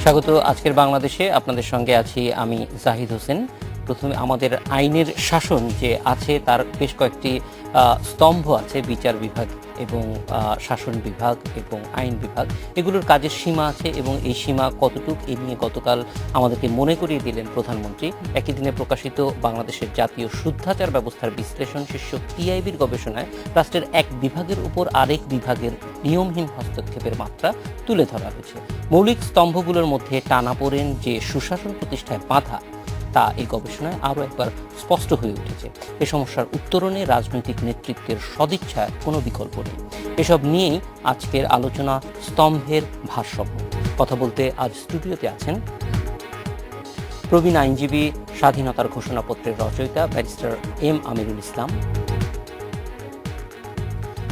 স্বাগত আজকের বাংলাদেশে। আপনাদের সঙ্গে আছি আমি জাহিদ হোসেন। প্রথমে আমাদের আইনের শাসন যে আছে তার বেশ কয়েকটি স্তম্ভ আছে, বিচার বিভাগ এবং শাসন বিভাগ এবং আইন বিভাগ। এগুলোর কাজের সীমা আছে এবং এই সীমা কতটুকু এ নিয়ে গতকাল আমাদেরকে মনে করিয়ে দিলেন প্রধানমন্ত্রী। একই দিনে প্রকাশিত বাংলাদেশের জাতীয় শুদ্ধাচার ব্যবস্থার বিশ্লেষণ শীর্ষক টিআইবির গবেষণায় রাষ্ট্রের এক বিভাগের উপর আরেক বিভাগের নিয়মহীন হস্তক্ষেপের মাত্রা তুলে ধরা হয়েছে। মৌলিক স্তম্ভগুলোর মধ্যে টানাপোড়েন যে সুশাসন প্রতিষ্ঠায় বাধা, তা এই গবেষণায় আরও একবার স্পষ্ট হয়ে উঠেছে। এ সমস্যার উত্তরণে রাজনৈতিক নেতৃত্বের সদিচ্ছার কোনো বিকল্প নেই। এসব নিয়েই আজকের আলোচনা, স্তম্ভের ভারসাম্য। কথা বলতে আজ স্টুডিওতে আছেন প্রবীণ আইনজীবী, স্বাধীনতার ঘোষণাপত্রের রচয়িতা ব্যারিস্টার এম আমিরুল ইসলাম,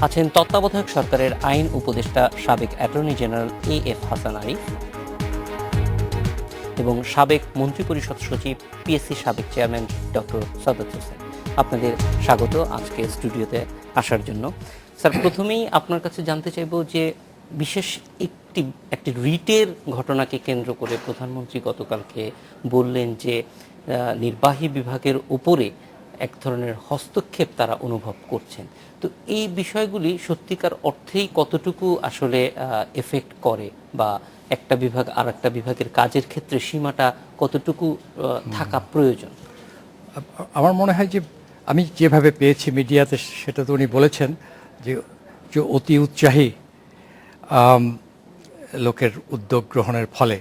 আছেন তত্ত্বাবধায়ক সরকারের আইন উপদেষ্টা সাবেক attorney general A F. Hasan Arif এবং সাবেক মন্ত্রিপরিষদ সচিব, পিএসসি সাবেক চেয়ারম্যান ডক্টর সাদাত হোসেন। আপনাদের স্বাগত আজকে স্টুডিওতে আসার জন্য। স্যার, প্রথমেই আপনার কাছে জানতে চাইব যে বিশেষ একটি রিটের ঘটনাকে কেন্দ্র করে প্রধানমন্ত্রী গতকালকে বললেন যে নির্বাহী বিভাগের উপরে এক ধরনের হস্তক্ষেপ তারা অনুভব করছেন। তো এই বিষয়গুলি সত্যিকার অর্থেই কতটুকু আসলে এফেক্ট করে, বা একটা বিভাগ আর একটা বিভাগের কাজের ক্ষেত্রে সীমাটা কতটুকু থাকা প্রয়োজন? আমার মনে হয় যে আমি যেভাবে পেয়েছি মিডিয়াতে, সেটা তো উনি বলেছেন যে যে অতি উৎসাহী লোকের উদ্যোগ গ্রহণের ফলে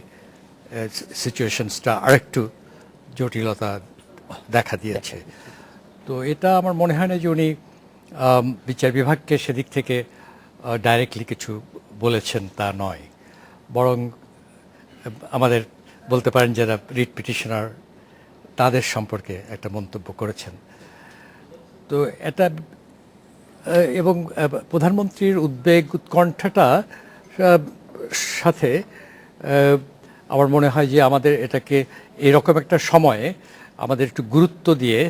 সিচুয়েশনসটা আরেকটু জটিলতা দেখা দিয়েছে। তো এটা আমার মনে হয় না যে উনি বিচার বিভাগকে সেদিক থেকে ডাইরেক্টলি কিছু বলেছেন, তা নয়। বরং আমাদের বলতে পারেন যারা রিট পিটিশনার, তাদের সম্পর্কে একটা মন্তব্য করেছেন। তো এটা এবং প্রধানমন্ত্রীর উদ্বেগ, উৎকণ্ঠাটা সাথে আমার মনে হয় যে আমাদের এটাকে এরকম একটা সময়ে আমাদের একটু গুরুত্ব দিয়ে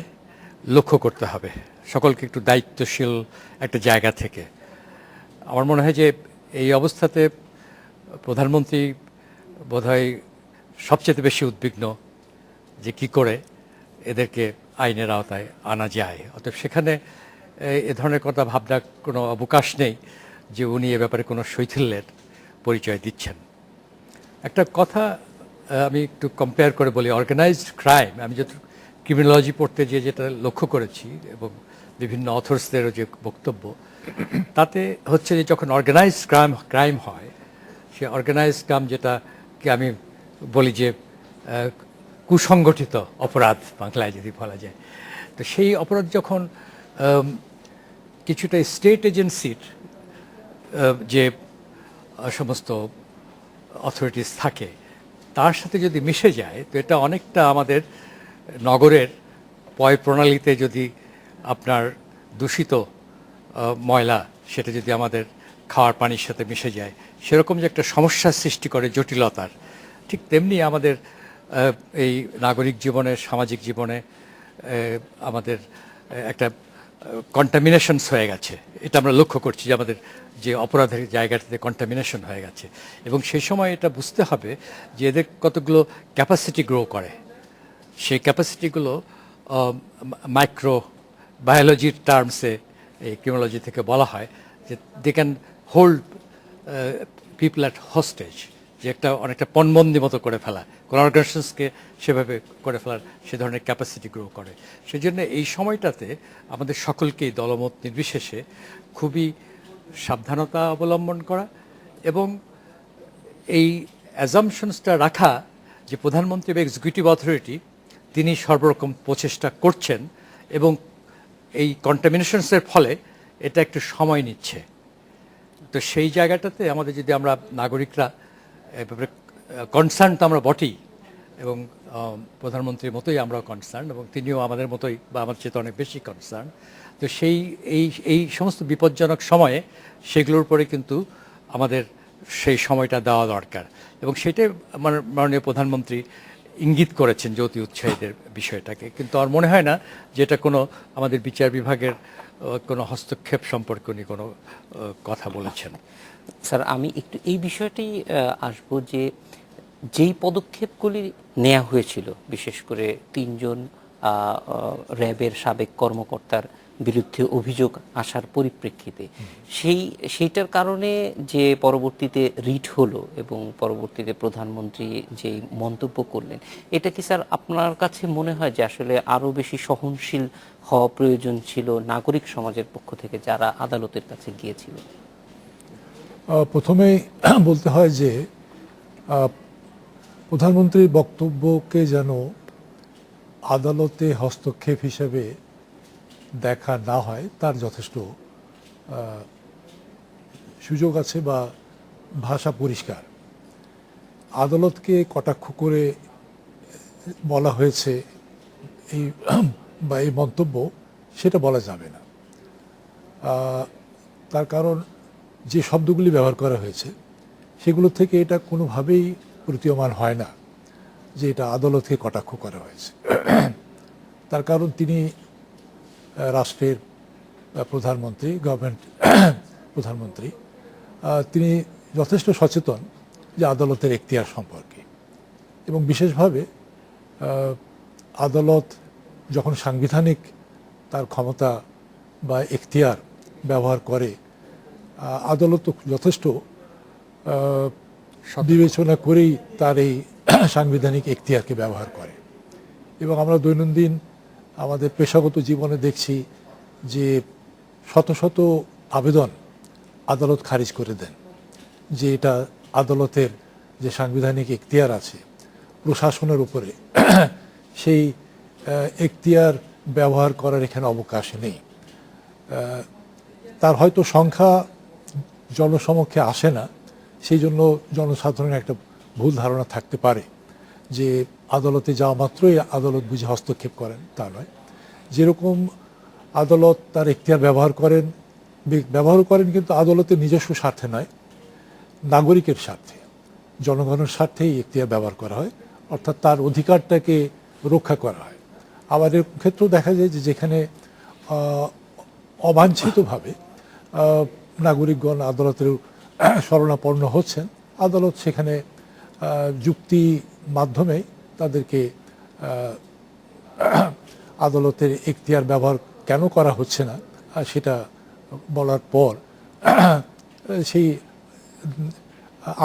লক্ষ্য করতে হবে, সকলকে একটু দায়িত্বশীল একটা জায়গা থেকে। আমার মনে হয় যে এই অবস্থাতে প্রধানমন্ত্রী বোধহয় সবচেয়ে বেশি উদ্বিগ্ন যে কি করে এদেরকে আইনের আওতায় আনা যায়। অতএব সেখানে এ ধরনের কথা ভাবনার কোনো অবকাশ নেই যে উনি এ ব্যাপারে কোনো শৈথিল্যের পরিচয় দিচ্ছেন। একটা কথা আমি একটু কম্পেয়ার করে বলি, অর্গানাইজড ক্রাইম, আমি যত ক্রিমিনোলজি পড়তে গিয়ে যেটা লক্ষ্য করেছি এবং বিভিন্ন অথর্সদেরও যে বক্তব্য, তাতে হচ্ছে যে যখন অর্গানাইজড ক্রাইম হয়, সে অর্গানাইজড ক্রাইম যেটাকে আমি বলি যে কুসংগঠিত অপরাধ বাংলায় যদি বলা যায়, তো সেই অপরাধ যখন কিছুটা স্টেট এজেন্সির যে সমস্ত অথরিটিস থাকে তার সাথে যদি মিশে যায়, তো এটা অনেকটা আমাদের নগরের পয় প্রণালীতে যদি আপনার দূষিত ময়লা সেটা যদি আমাদের খাওয়ার পানির সাথে মিশে যায়, সেরকম যে একটা সমস্যার সৃষ্টি করে জটিলতার, ঠিক তেমনি আমাদের এই নাগরিক জীবনে, সামাজিক জীবনে আমাদের একটা কন্টামিনেশনস হয়ে গেছে। এটা আমরা লক্ষ্য করছি যে আমাদের যে অপরাধের জায়গাটাতে কন্টামিনেশন হয়ে গেছে, এবং সেই সময় এটা বুঝতে হবে যে এদের কতগুলো ক্যাপাসিটি গ্রো করে। সেই ক্যাপাসিটিগুলো মাইক্রো বায়োলজির টার্মসে, এই ক্রিমিনোলজি থেকে বলা হয় যে they can hold people at hostage, যে একটা অনেকটা পণবন্দি মতো করে ফেলা, কোনো অর্গানাইজেশনসকে সেভাবে করে ফেলার সে ধরনের ক্যাপাসিটি গ্রো করে। সেই জন্য এই সময়টাতে আমাদের সকলকেই দলমত নির্বিশেষে খুবই সাবধানতা অবলম্বন করা এবং এই অ্যাজাম্পশনসটা রাখা যে প্রধানমন্ত্রী বা এক্সিকিউটিভ অথরিটি তিনি সর্বরকম প্রচেষ্টা করছেন এবং এই কন্টামিনেশনসের ফলে এটা একটু সময় নিচ্ছে। তো সেই জায়গাটাতে আমাদের যদি আমরা নাগরিকরা ব্যাপারে কনসার্ন, তো আমরা বটেই, এবং প্রধানমন্ত্রীর মতোই আমরাও কনসার্ন, এবং তিনিও আমাদের মতোই বা আমার চেয়ে অনেক বেশি কনসার্ন। তো এই সমস্ত বিপজ্জনক সময়ে সেগুলোর উপরে কিন্তু আমাদের সেই সময়টা দেওয়া দরকার, এবং সেটাই মাননীয় প্রধানমন্ত্রী ইঙ্গিত করেছেন যে অতি উৎসাহীদের বিষয়টাকে। কিন্তু আমার মনে হয় না যে এটা কোনো আমাদের বিচার বিভাগের কোনো হস্তক্ষেপ সম্পর্কে উনি কোনো কথা বলেছেন। স্যার, আমি একটু এই বিষয়টি আসবো যে যেই পদক্ষেপগুলি নেওয়া হয়েছিল, বিশেষ করে 3 জন র্যাবের সাবেক কর্মকর্তার বিরুদ্ধে অভিযোগ আসার পরিপ্রেক্ষিতে, সেইটার কারণে যে পরবর্তীতে রিট হলো এবং পরবর্তীতে প্রধানমন্ত্রী যেই মন্তব্য করলেন, এটা কি স্যার আপনার কাছে মনে হয় যে আসলে আরও বেশি সহনশীল হওয়া প্রয়োজন ছিল নাগরিক সমাজের পক্ষ থেকে যারা আদালতের কাছে গিয়েছিল? প্রথমেই বলতে হয় যে প্রধানমন্ত্রীর বক্তব্যকে যেন আদালতে হস্তক্ষেপ হিসেবে দেখা না হয় তার যথেষ্ট সুযোগ আছে বা ভাষা পরিষ্কার। আদালতকে কটাক্ষ করে বলা হয়েছে এই বা এই মন্তব্য, সেটা বলা যাবে না। তার কারণ যে শব্দগুলি ব্যবহার করা হয়েছে সেগুলো থেকে এটা কোনোভাবেই প্রতীয়মান হয় না যে এটা আদালতকে কটাক্ষ করা হয়েছে। তার কারণ তিনি রাষ্ট্রের প্রধানমন্ত্রী, গভর্নমেন্ট প্রধানমন্ত্রী, তিনি যথেষ্ট সচেতন যে আদালতের এখতিয়ার সম্পর্কে, এবং বিশেষভাবে আদালত যখন সাংবিধানিক তার ক্ষমতা বা এখতিয়ার ব্যবহার করে, আদালত যথেষ্ট বিবেচনা করেই তার এই সাংবিধানিক এখতিয়ারকে ব্যবহার করে। এবং আমরা দৈনন্দিন আমাদের পেশাগত জীবনে দেখছি যে শত শত আবেদন আদালত খারিজ করে দেন, যে এটা আদালতের যে সাংবিধানিক এখতিয়ার আছে প্রশাসনের উপরে, সেই এখতিয়ার ব্যবহার করার এখানে অবকাশ নেই। তার হয়তো সংখ্যা জনসমক্ষে আসে না, সেই জন্য জনসাধারণের একটা ভুল ধারণা থাকতে পারে যে আদালতে যাওয়া মাত্রই আদালত বুঝে হস্তক্ষেপ করেন, তা নয়। যেরকম আদালত তার এখতিয়ার ব্যবহার করেন কিন্তু আদালতের নিজস্ব স্বার্থে নয়, নাগরিকের স্বার্থে, জনগণের স্বার্থেই এখতিয়ার ব্যবহার করা হয়, অর্থাৎ তার অধিকারটাকে রক্ষা করা হয়। আবার এর ক্ষেত্রেও দেখা যায় যে যেখানে অবাঞ্ছিতভাবে নাগরিকগণ আদালতের শরণাপন্ন হচ্ছেন, আদালত সেখানে যুক্তি মাধ্যমে তাদেরকে আদালতের এখতিয়ার ব্যবহার কেন করা হচ্ছে না সেটা বলার পর সেই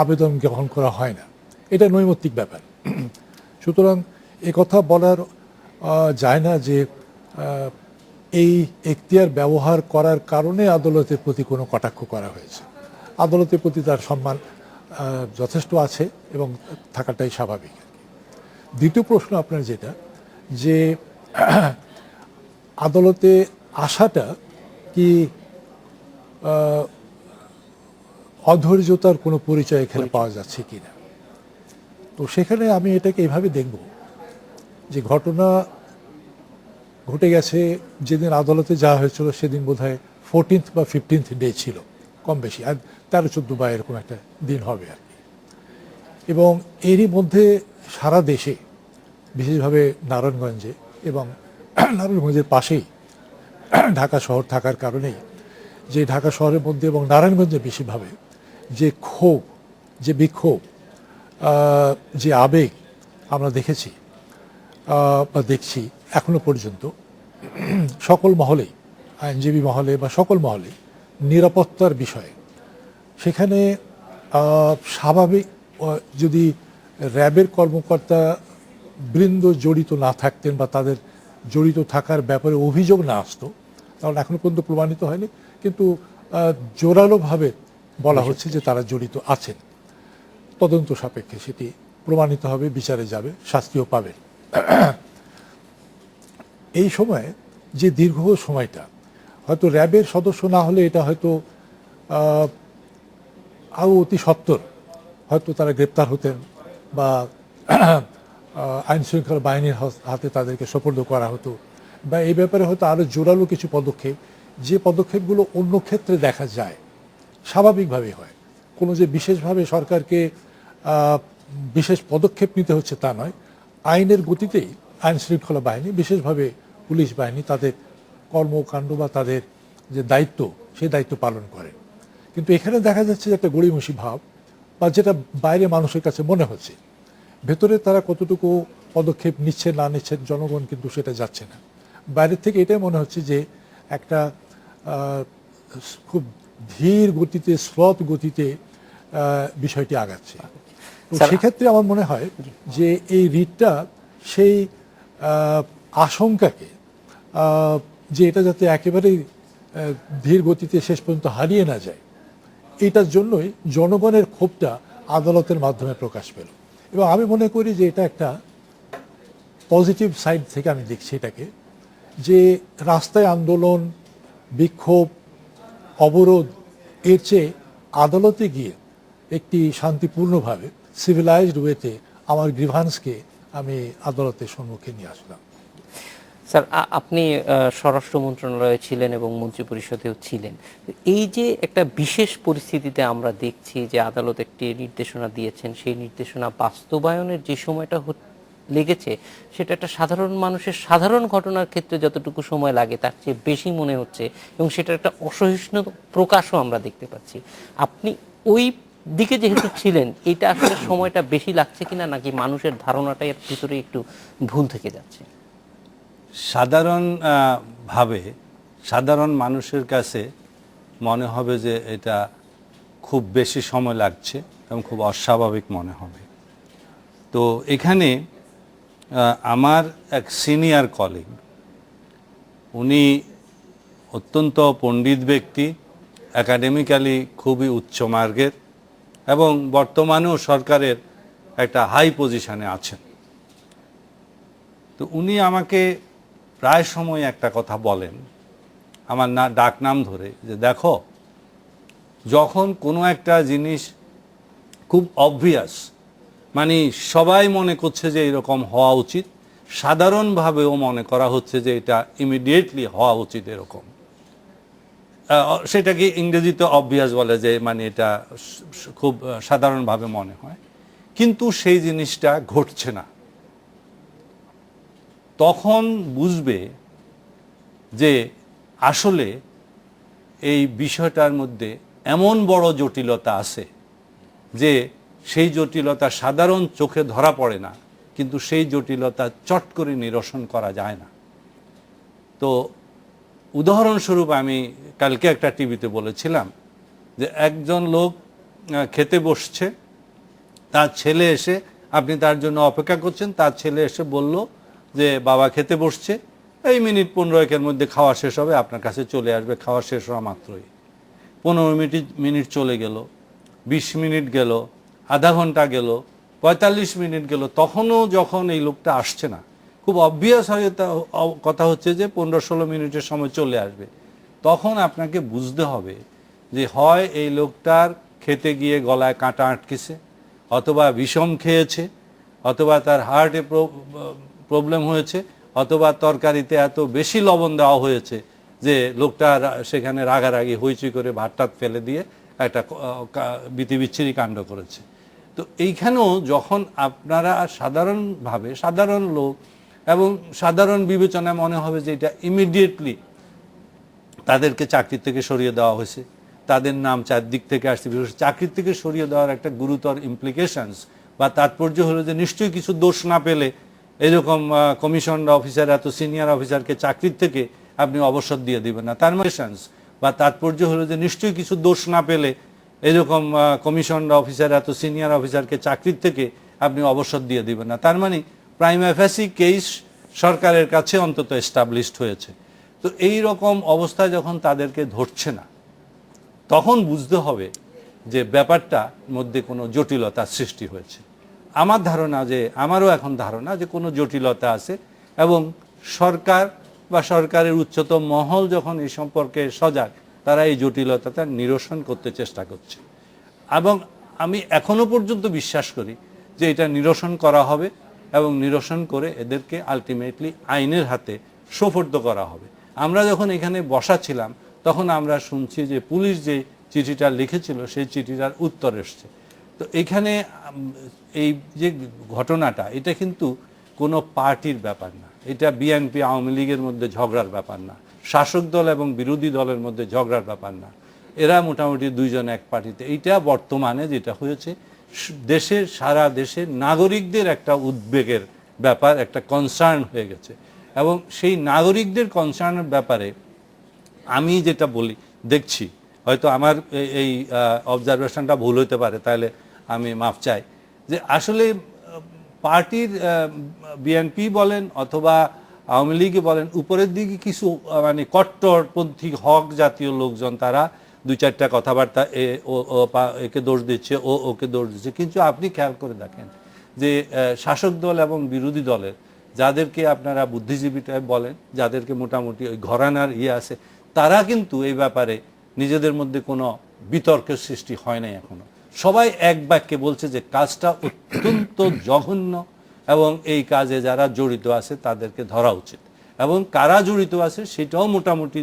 আবেদন গ্রহণ করা হয় না। এটা নৈমিত্তিক ব্যাপার। সুতরাং একথা বলার যায় না যে এই এখতিয়ার ব্যবহার করার কারণে আদালতের প্রতি কোনো কটাক্ষ করা হয়েছে। আদালতের প্রতি তার সম্মান যথেষ্ট আছে এবং থাকাটাই স্বাভাবিক। দ্বিতীয় প্রশ্ন আপনার যেটা, যে আদালতে আসাটা কি অধৈর্যতার কোনো পরিচয় এখানে পাওয়া যাচ্ছে কিনা, তো সেখানে আমি এটাকে এইভাবে দেখব যে ঘটনা ঘটে গেছে যেদিন আদালতে যাওয়া হয়েছিল সেদিন বোধহয় 14th বা 15th ডে ছিল, কম বেশি, আর 13-14 বা এরকম একটা দিন হবে আর কি। এবং এরই মধ্যে সারা দেশে, বিশেষভাবে নারায়ণগঞ্জে এবং নারায়ণগঞ্জের পাশেই ঢাকা শহর থাকার কারণেই, যে ঢাকা শহরের মধ্যে এবং নারায়ণগঞ্জে বেশিভাবে যে ক্ষোভ, যে বিক্ষোভ, যে আবেগ আমরা দেখেছি বা দেখছি এখনো পর্যন্ত সকল মহলেই, আইনজীবী মহলে বা সকল মহলে, নিরাপত্তার বিষয়ে, সেখানে স্বাভাবিক যদি র্যাবের কর্মকর্তা বৃন্দ জড়িত না থাকতেন বা তাদের জড়িত থাকার ব্যাপারে অভিযোগ না আসতো, তাহলে এখনো পর্যন্ত প্রমাণিত হয়নি, কিন্তু জোরালোভাবে বলা হচ্ছে যে তারা জড়িত আছেন। তদন্ত সাপেক্ষে সেটি প্রমাণিত হবে, বিচারে যাবে, শাস্তিও পাবেন। এই সময়ে যে দীর্ঘ সময়টা, হয়তো র্যাবের সদস্য না হলে এটা হয়তো আরও অতি সত্বর হয়তো তারা গ্রেপ্তার হতেন বা আইন শৃঙ্খলা বাহিনীর হাতে তাদেরকে সোপর্দ করা হতো, বা এই ব্যাপারে হয়তো আরও জোরালো কিছু পদক্ষেপ, যে পদক্ষেপগুলো অন্য ক্ষেত্রে দেখা যায়, স্বাভাবিকভাবেই হয়। কোনো যে বিশেষভাবে সরকারকে বিশেষ পদক্ষেপ নিতে হচ্ছে তা নয়, আইনের গতিতেই আইন শৃঙ্খলা বাহিনী, বিশেষভাবে পুলিশ বাহিনী, তাদের কর্মকাণ্ড বা তাদের যে দায়িত্ব, সেই দায়িত্ব পালন করে। কিন্তু এখানে দেখা যাচ্ছে যে একটা গড়িমসি ভাব, বা যেটা বাইরে মানুষের কাছে মনে হচ্ছে ভেতরে তারা কতটুকু পদক্ষেপ নিচ্ছে না নিচ্ছে জনগণ কিন্তু সেটা যাচ্ছে না। বাইরের থেকে এটাই মনে হচ্ছে যে একটা খুব ধীর গতিতে স্লথ গতিতে বিষয়টি আগাচ্ছে। তো স্যার, সেক্ষেত্রে আমার মনে হয় যে এই রিটটা সেই আশঙ্কাকে যে এটা যাতে একেবারেই ধীর গতিতে শেষ পর্যন্ত হারিয়ে না যায়, এটার জন্যই জনগণের ক্ষোভটা আদালতের মাধ্যমে প্রকাশ পেল। এবং আমি মনে করি যে এটা একটা পজিটিভ সাইড থেকে আমি দেখছি এটাকে, যে রাস্তায় আন্দোলন, বিক্ষোভ, অবরোধ এর চেয়ে আদালতে গিয়ে একটি শান্তিপূর্ণভাবে সিভিলাইজড ওয়েতে আমার গ্রিভান্সকে আমি আদালতের সম্মুখে নিয়ে আসলাম। স্যার, আপনি স্বরাষ্ট্র মন্ত্রণালয়ে ছিলেন এবং মন্ত্রিপরিষদেও ছিলেন। এই যে একটা বিশেষ পরিস্থিতিতে আমরা দেখছি যে আদালত একটি নির্দেশনা দিয়েছেন, সেই নির্দেশনা বাস্তবায়নের যে সময়টা লেগেছে সেটা একটা সাধারণ মানুষের সাধারণ ঘটনার ক্ষেত্রে যতটুকু সময় লাগে তার চেয়ে বেশি মনে হচ্ছে, এবং সেটার একটা অসহিষ্ণু প্রকাশও আমরা দেখতে পাচ্ছি। আপনি ওই দিকে যেহেতু ছিলেন, এটা আসলে সময়টা বেশি লাগছে কিনা, নাকি মানুষের ধারণাটা এর ভিতরে একটু ভুল থেকে যাচ্ছে? ভাবে সাধারণ মানুষের কাছে মনে হবে যে এটা খুব বেশি সময় লাগছে এবং খুব অস্বাভাবিক মনে হবে। তো এখানে আমার এক সিনিয়র কলিগ, উনি অত্যন্ত পণ্ডিত ব্যক্তি, একাডেমিক্যালি খুবই উচ্চ মার্গের এবং বর্তমানেও সরকারের একটা হাই পজিশনে আছেন। তো উনি আমাকে প্রায় সময় একটা কথা বলেন, আমার ডাক নাম ধরে, যে দেখো, যখন কোনো একটা জিনিস খুব অবভিয়াস, মানে সবাই মনে করছে যে এরকম হওয়া উচিত, সাধারণভাবেও মনে করা হচ্ছে যে এটা ইমিডিয়েটলি হওয়া উচিত এরকম, সেটাকে ইংরেজিতে অবভিয়াস বলে, যে মানে এটা খুব সাধারণভাবে মনে হয়, কিন্তু সেই জিনিসটা ঘটছে না, তখন বুঝবে যে আসলে এই বিষয়টার মধ্যে এমন বড় জটিলতা আছে যে সেই জটিলতা সাধারণ চোখে ধরা পড়ে না, কিন্তু সেই জটিলতা চট করে নিরসন করা যায় না। তো উদাহরণস্বরূপ আমি কালকে একটা টিভিতে বলেছিলাম যে একজন লোক খেতে বসছে, তার ছেলে এসে, আপনি তার জন্য অপেক্ষা করছেন, তার ছেলে এসে বলল যে বাবা খেতে বসছে, এই মিনিট 15-এর মধ্যে খাওয়া শেষ হবে, আপনার কাছে চলে আসবে খাওয়া শেষ হওয়া মাত্রই। 15 মিনিট চলে গেল, 20 মিনিট গেল, আধা ঘন্টা গেল, 45 মিনিট গেল, তখনও যখন এই লোকটা আসছে না, খুব অবভিয়াস কথা হচ্ছে যে 15-16 মিনিটের সময় চলে আসবে, তখন আপনাকে বুঝতে হবে যে হয় এই লোকটার খেতে গিয়ে গলায় কাঁটা আটকেছে, অথবা বিষম খেয়েছে, অথবা তার হার্টে প্রবলেম হয়েছে, অথবা তরকারিতে এত বেশি লবণ দেওয়া হয়েছে যে লোকটা সেখানে রাগারাগি হইচই করে ভাতটা ফেলে দিয়ে একটা বিতিবিচ্ছিরি কাণ্ড করেছে। তো এইখানেও যখন আপনারা সাধারণভাবে, সাধারণ লোক এবং সাধারণ বিবেচনায় মনে হবে যে এটা ইমিডিয়েটলি তাদেরকে চাকরি থেকে সরিয়ে দেওয়া হয়েছে, তাদের নাম চারদিক থেকে আসছে, চাকরি থেকে সরিয়ে দেওয়ার একটা গুরুতর ইমপ্লিকেশনস বা তাৎপর্য হলো যে নিশ্চয়ই কিছু দোষ না পেলে এরকম কমিশন অফিসার, এত সিনিয়র অফিসারকে চাকরির থেকে আপনি অবসর দিয়ে দিবেন না, তার বা তাৎপর্য হলো যে নিশ্চয়ই কিছু দোষ না পেলে এরকম কমিশন অফিসার, এত সিনিয়র অফিসারকে চাকরির থেকে আপনি অবসর দিয়ে দিবেন না, তার মানে প্রাইমা ফেসি কেস সরকারের কাছে অন্তত এস্টাবলিশড হয়েছে। তো এই রকম অবস্থায় যখন তাদেরকে ধরছে না, তখন বুঝতে হবে যে ব্যাপারটার মধ্যে কোনো জটিলতার সৃষ্টি হয়েছে। আমার ধারণা, যে আমারও এখন ধারণা যে কোনো জটিলতা আছে, এবং সরকার বা সরকারের উচ্চতম মহল যখন এই সম্পর্কে সজাগ, তারা এই জটিলতাটা নিরসন করতে চেষ্টা করছে, এবং আমি এখনো পর্যন্ত বিশ্বাস করি যে এটা নিরসন করা হবে, এবং নিরসন করে এদেরকে আলটিমেটলি আইনের হাতে সোপর্দ করা হবে। আমরা যখন এখানে বসা ছিলাম তখন আমরা শুনছি যে পুলিশ যে চিঠিটা লিখেছিল সেই চিঠিটার উত্তর এসছে। তো এখানে এই যে ঘটনাটা, এটা কিন্তু কোনো পার্টির ব্যাপার না, এটা বিএনপি আওয়ামী লীগের মধ্যে ঝগড়ার ব্যাপার না, শাসক দল এবং বিরোধী দলের মধ্যে ঝগড়ার ব্যাপার না, এরা মোটামুটি দুইজন এক পার্টিতে। এইটা বর্তমানে যেটা হয়েছে দেশের সারা দেশের নাগরিকদের একটা উদ্বেগের ব্যাপার, একটা কনসার্ন হয়ে গেছে। এবং সেই নাগরিকদের কনসার্নের ব্যাপারে আমি যেটা বলি দেখছি, হয়তো আমার এই অবজারভেশনটা ভুল হতে পারে, তাহলে আমি মাফ চাই, যে আসলে পার্টির বিএনপি বলেন অথবা আওয়ামী লীগ বলেন, উপরের দিকে কিছু মানে কট্টরপন্থী হক জাতীয় লোকজন, তারা দুই চারটা কথাবার্তা একে দোষ দিচ্ছে, ওকে দোষ দিচ্ছে। কিন্তু আপনি খেয়াল করে দেখেন যে শাসক দল এবং বিরোধী দলের যাদেরকে আপনারা বুদ্ধিজীবীটা বলেন, যাদেরকে মোটামুটি ওই ঘরানার আছে, তারা কিন্তু এই ব্যাপারে নিজেদের মধ্যে কোনো বিতর্কের সৃষ্টি হয় নাই এখনো। সবাই এক বাক্যে বলছে যে কাজটা অত্যন্ত জঘন্য এবং এই কাজে যারা জড়িত আছে তাদেরকে ধরা উচিত। এবং কারা জড়িত আছে সেটাও মোটামুটি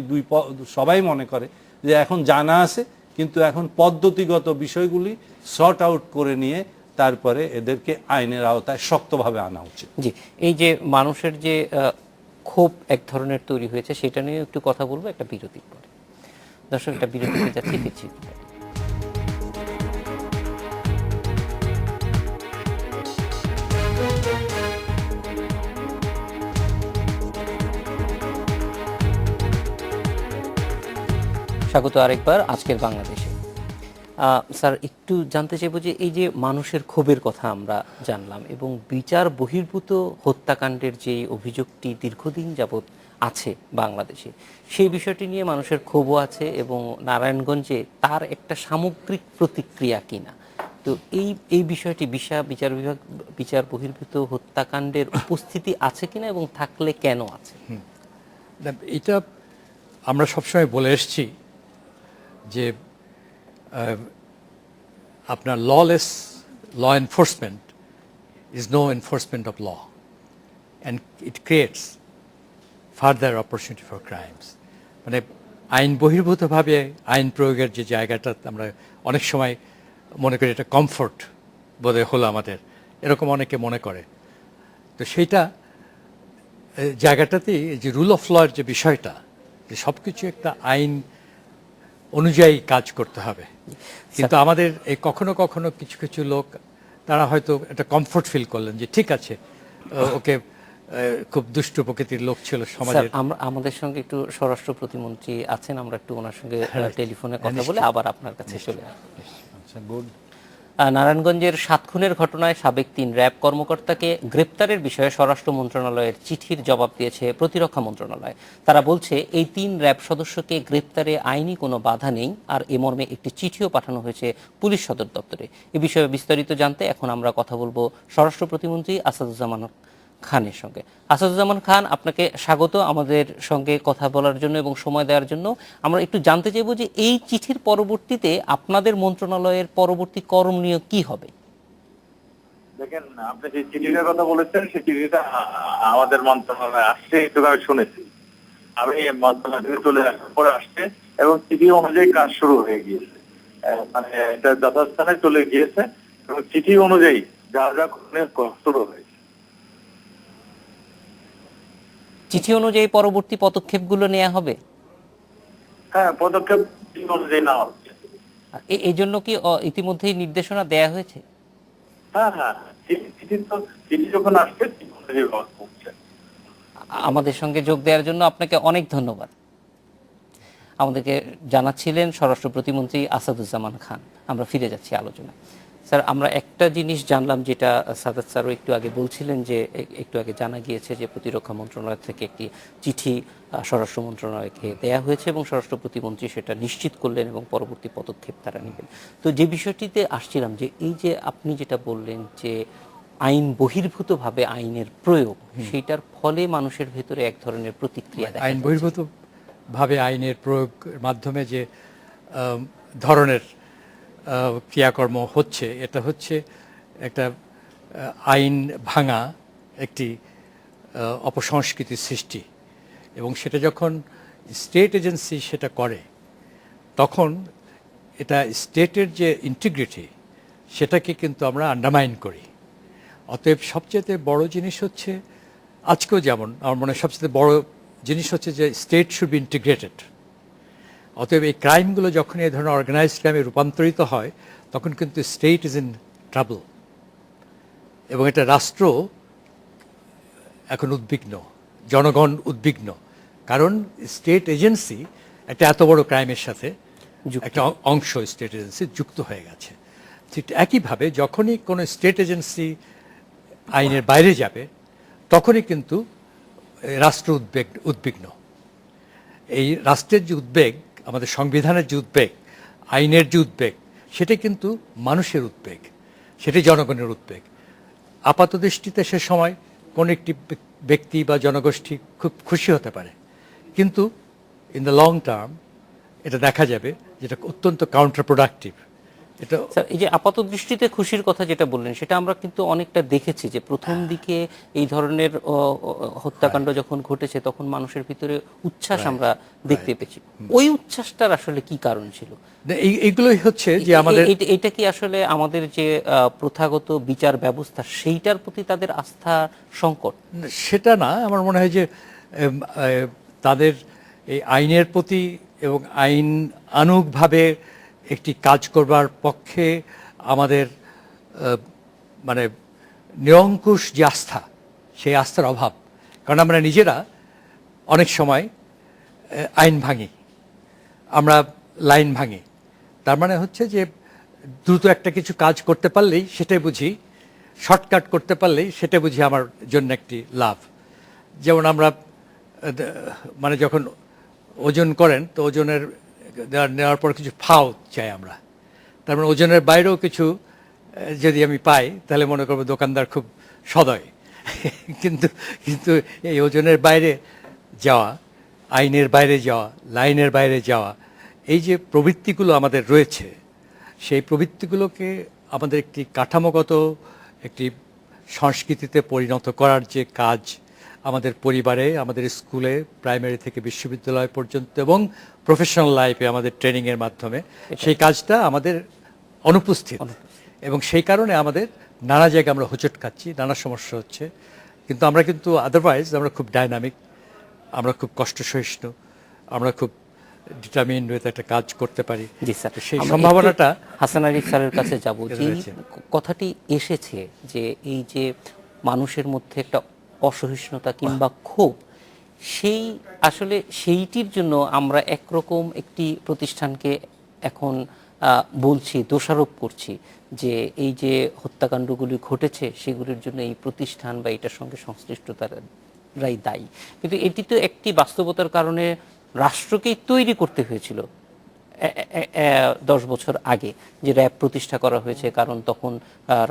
সবাই মনে করে যে এখন জানা আছে, কিন্তু এখন পদ্ধতিগত বিষয়গুলি সর্ট আউট করে নিয়ে তারপরে এদেরকে আইনের আওতায় শক্তভাবে আনা উচিত। জি, এই যে মানুষের যে ক্ষোভ এক ধরনের তৈরি হয়েছে, সেটা নিয়ে একটু কথা বলবো একটা বিরতির পরে। দর্শক, একটা বিরতিতে যাচ্ছি, ফিরছি। স্বাগত আরেকবার আজকের বাংলাদেশে। স্যার, একটু জানতে চাইবো যে এই যে মানুষের ক্ষোভের কথা আমরা জানলাম, এবং বিচার বহির্ভূত হত্যাকাণ্ডের যে অভিযোগটি দীর্ঘদিন যাবৎ আছে বাংলাদেশে, সেই বিষয়টি নিয়ে মানুষের ক্ষোভও আছে, এবং নারায়ণগঞ্জে তার একটা সামগ্রিক প্রতিক্রিয়া কিনা, তো এই বিষয়টি বিচার বহির্ভূত হত্যাকাণ্ডের উপস্থিতি আছে কিনা, এবং থাকলে কেন আছে? এটা আমরা সবসময় বলে এসেছি যে আপনার lawless law enforcement is no enforcement of law, and it creates further opportunity for crimes. মানে আইন বহির্ভূতভাবে আইন প্রয়োগের যে জায়গাটা আমরা অনেক সময় মনে করি এটা কমফোর্ট বোধহয় হলো আমাদের, এরকম অনেকে মনে করে। তো সেইটা জায়গাটাতেই যে রুল অফ লর যে বিষয়টা, যে সব কিছু একটা আইন অনুযায়ী কাজ করতে হবে। কিন্তু আমাদের এই কখনো কখনো কিছু কিছু লোক, তারা হয়তো একটা কমফোর্ট ফিল করলেন যে ঠিক আছে, ওকে খুব দুষ্ট প্রকৃতির লোক ছিল সমাজের। আমাদের সঙ্গে একটু স্বরাষ্ট্র প্রতিমন্ত্রী আছেন, আমরা একটু ওনার সঙ্গে টেলিফোনে কথা বলে আবার আপনার কাছে চলে আসবো। আচ্ছা, গুড। নারায়ণগঞ্জের 7 খুনের ঘটনায় সাবেক 3 র্যাব কর্মকর্তাকে গ্রেপ্তারের বিষয়ে স্বরাষ্ট্র মন্ত্রণালয়ের চিঠির জবাব দিয়েছে প্রতিরক্ষা মন্ত্রণালয়। তারা বলছে এই 3 র্যাব সদস্যকে গ্রেপ্তারে আইনি কোনো বাধা নেই, আর এ মর্মে একটি চিঠিও পাঠানো হয়েছে পুলিশ সদর দপ্তরে। এ বিষয়ে বিস্তারিত জানতে এখন আমরা কথা বলবো স্বরাষ্ট্র প্রতিমন্ত্রী আসাদুজ্জামান খানের সঙ্গে। আসাদুজ্জামান খান, আপনাকে স্বাগত আমাদের সঙ্গে কথা বলার জন্য এবং সময় দেওয়ার জন্য। আমরা একটু জানতে চাইব যে এই চিঠির পরবর্তীতে আপনাদের মন্ত্রণালয়ের পরবর্তী করণীয় কি হবে? দেখেন, আপনি যে চিঠিটার কথা বলেছেন, সেই চিঠিটা আমাদের মন্ত্রণালয়ে আসছে, একটু আমি শুনেছি। আমি মন্ত্রণালয় থেকে চলে আসার পরে আসছে এবং চিঠি অনুযায়ী কাজ শুরু হয়ে গিয়েছে। মানে এটা যথাস্থানে চলে গিয়েছে এবং চিঠি অনুযায়ী যা যা শুরু হয়েছে। চিঠি অনুযায়ী পরবর্তী পদক্ষেপগুলো নেওয়া হবে? হ্যাঁ, পদক্ষেপ অনুযায়ী নেওয়া হচ্ছে। এই জন্য কি ইতিমধ্যেই নির্দেশনা দেয়া হয়েছে? হ্যাঁ হ্যাঁ, চিঠি যখন আসছে চিঠি অনুযায়ী ব্যবস্থা হচ্ছে। আমাদের সঙ্গে যোগ দেওয়ার জন্য আপনাকে অনেক ধন্যবাদ। আমাদেরকে জানাচ্ছিলেন স্বরাষ্ট্র প্রতিমন্ত্রী আসাদুজ্জামান খান। আমরা ফিরে যাচ্ছি আলোচনা। স্যার, আমরা একটা জিনিস জানলাম, যেটা সাদাত স্যারও একটু আগে বলছিলেন, যে একটু আগে জানা গিয়েছে যে প্রতিরক্ষা মন্ত্রণালয় থেকে একটি চিঠি স্বরাষ্ট্র মন্ত্রণালয়কে দেয়া হয়েছে এবং স্বরাষ্ট্র প্রতিমন্ত্রী সেটা নিশ্চিত করলেন এবং পরবর্তী পদক্ষেপ তারা নেবেন। তো যে বিষয়টিতে আসছিলাম, যে এই যে আপনি যেটা বললেন যে আইন বহির্ভূতভাবে আইনের প্রয়োগ, সেইটার ফলে মানুষের ভেতরে এক ধরনের প্রতিক্রিয়া দেখা আইন বহির্ভূতভাবে আইনের প্রয়োগের মাধ্যমে যে ধরনের ক্রিয়াকর্ম হচ্ছে, এটা হচ্ছে একটা আইন ভাঙা, একটি অপসংস্কৃতির সৃষ্টি। এবং সেটা যখন স্টেট এজেন্সি সেটা করে, তখন এটা স্টেটের যে ইন্টিগ্রিটি, সেটাকে কিন্তু আমরা আন্ডারমাইন করি। অতএব সবচেয়ে বড় জিনিস হচ্ছে, আজকেও যেমন আমার মনে হয় সবচেয়ে বড় জিনিস হচ্ছে যে স্টেট শুড বি ইন্টিগ্রেটেড। অতএব এই ক্রাইমগুলো যখন এই ধরনের অর্গানাইজড ক্রাইমে রূপান্তরিত হয়, তখন কিন্তু স্টেট ইজ ইন ট্রাবল, এবং এটা রাষ্ট্র এখন উদ্বিগ্ন, জনগণ উদ্বিগ্ন, কারণ স্টেট এজেন্সি একটা এত বড় ক্রাইমের সাথে একটা অংশ স্টেট এজেন্সি যুক্ত হয়ে গেছে। ঠিক একইভাবে যখনই কোনো স্টেট এজেন্সি আইনের বাইরে যাবে তখনই কিন্তু রাষ্ট্র উদ্বিগ্ন। এই রাষ্ট্রের যে উদ্বেগ, আমাদের সংবিধানের যে উদ্বেগ, আইনের যে উদ্বেগ, সেটা কিন্তু মানুষের উদ্বেগ, সেটাই জনগণের উদ্বেগ। আপাত দৃষ্টিতে সে সময় কোন একটি ব্যক্তি বা জনগোষ্ঠী খুব খুশি হতে পারে, কিন্তু ইন দ্য লং টার্ম এটা দেখা যাবে যেটা অত্যন্ত কাউন্টার প্রোডাক্টিভ। এটা স্যার, এই যে আপাত দৃষ্টিতে খুশির কথা যেটা বললেন, সেটা আমরা কিন্তু অনেকটা দেখেছি যে প্রথম দিকে এই ধরনের হত্যাকাণ্ড যখন ঘটেছে তখন মানুষের ভিতরে উচ্ছ্বাস আমরা দেখতে পেয়েছি। ওই উচ্ছ্বাসটার আসলে কি কারণ ছিল? এইগুলোই হচ্ছে যে আমাদের এটা কি আসলে আমাদের যে প্রথাগত বিচার ব্যবস্থা সেইটার প্রতি তাদের আস্থা সংকট? সেটা না, আমার মনে হয় যে তাদের এই আইনের প্রতি এবং আইন আনুগভাবে একটি কাজ করবার পক্ষে আমাদের মানে নিরঙ্কুশ যে আস্থা, সেই আস্থার অভাব। কারণ আমরা নিজেরা অনেক সময় আইন ভাঙি, আমরা লাইন ভাঙি। তার মানে হচ্ছে যে দ্রুত একটা কিছু কাজ করতে পারলেই সেটাই বুঝি, শর্টকাট করতে পারলেই সেটা বুঝি আমার জন্য একটি লাভ। যেমন আমরা মানে যখন ওজন করেন তো ওজনের নেওয়ার পর কিছু ফাও চাই আমরা, তার মানে ওজনের বাইরেও কিছু যদি আমি পাই তাহলে মনে করবো দোকানদার খুব সদয়। কিন্তু কিন্তু এই ওজনের বাইরে যাওয়া, আইনের বাইরে যাওয়া, লাইনের বাইরে যাওয়া, এই যে প্রবৃত্তিগুলো আমাদের রয়েছে, সেই প্রবৃত্তিগুলোকে আমাদের একটি কাঠামোগত একটি সংস্কৃতিতে পরিণত করার যে কাজ আমাদের পরিবারে, আমাদের স্কুলে, প্রাইমারি থেকে বিশ্ববিদ্যালয় পর্যন্ত এবং প্রফেশনাল লাইফে আমাদের ট্রেনিংয়ের মাধ্যমে, সেই কাজটা আমাদের অনুপস্থিত। এবং সেই কারণে আমাদের নানা জায়গায় আমরা হোঁচট খাচ্ছি, নানা সমস্যা হচ্ছে। কিন্তু আমরা কিন্তু আদারওয়াইজ আমরা খুব ডাইনামিক, আমরা খুব কষ্ট সহিষ্ণু, আমরা খুব ডিটারমিন্ড হয়ে একটা কাজ করতে পারি। জি স্যার, সেই সম্ভাবনাটা হাসান আরিফ স্যারের কাছে যাব। যে কথাটি এসেছে যে এই যে মানুষের মধ্যে একটা অসহিষ্ণুতা কিংবা ক্ষোভ, সেই আসলে সেইটির জন্য আমরা একরকম একটি প্রতিষ্ঠানকে এখন বলছি, দোষারোপ করছি যে এই যে হত্যাকাণ্ডগুলি ঘটেছে সেগুলির জন্য এই প্রতিষ্ঠান বা এটার সঙ্গে সংশ্লিষ্টতারাই দায়ী। কিন্তু এটি তো একটি বাস্তবতার কারণে রাষ্ট্রকেই তৈরি করতে হয়েছিল 10 বছর আগে, যে র্যাব প্রতিষ্ঠা করা হয়েছে, কারণ তখন